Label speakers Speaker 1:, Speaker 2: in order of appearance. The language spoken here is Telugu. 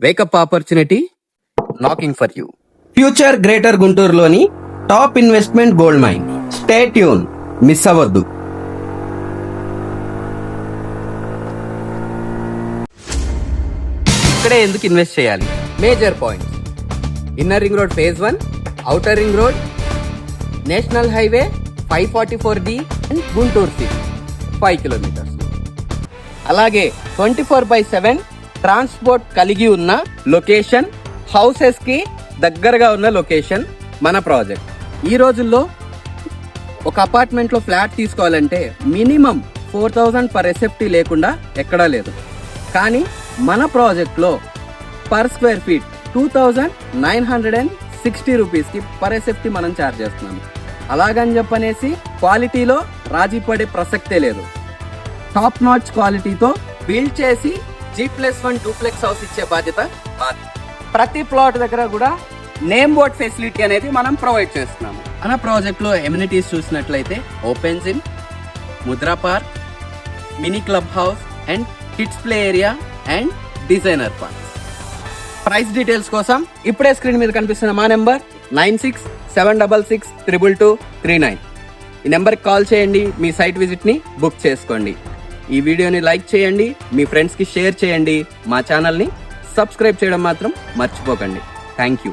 Speaker 1: Wake up opportunity knocking for you.
Speaker 2: Future greater గుంటూరులోని top investment gold mine. Stay tune, miss అవ్వద్దు.
Speaker 1: ఇక్కడే ఎందుకు ఇన్వెస్ట్ చేయాలి? Major points: inner ring road phase 1, outer ring road, national highway 544D and Guntur city 5 kilometres. అలాగే 24/7 ట్రాన్స్పోర్ట్ కలిగి ఉన్న లొకేషన్, హౌసెస్ కి దగ్గరగా ఉన్న లొకేషన్ మన ప్రాజెక్ట్. ఈ రోజుల్లో ఒక అపార్ట్మెంట్ లో ఫ్లాట్ తీసుకోవాలంటే మినిమం 4000 పర్ ఎస్ఎఫ్టీ లేకుండా ఎక్కడా లేదు. కానీ మన ప్రాజెక్ట్లో పర్ స్క్వేర్ ఫీట్ 2960 రూపీస్కి పర్ ఎస్ఎఫ్టీ మనం ఛార్జ్ చేస్తున్నాము. అలాగని చెప్పనేసి క్వాలిటీలో రాజీ పడే ప్రసక్తే లేదు. టాప్ నాచ్ క్వాలిటీతో బిల్డ్ చేసి G+1 డూప్లెక్స్ హౌస్ ఇచ్చే బాధ్యత మాది. ప్రతి ప్లాట్ దగ్గర కూడా నేమ్ బోర్డ్ ఫెసిలిటీ అనేది మనం ప్రొవైడ్ చేస్తున్నాము. మన ప్రాజెక్ట్లో ఎమ్యూనిటీస్ చూసినట్లయితే open gym, Mudra park, mini club house and kids play area and designer park. Price details కోసం ఇప్పుడే స్క్రీన్ మీద కనిపిస్తున్న మా నెంబర్ 9676622239. ఈ నెంబర్కి కాల్ చేయండి, మీ సైట్ విజిట్ని బుక్ చేసుకోండి. ఈ వీడియోని లైక్ చేయండి, మీ ఫ్రెండ్స్కి షేర్ చేయండి, మా ఛానల్ని సబ్స్క్రైబ్ చేయడం మాత్రం మర్చిపోకండి. Thank you.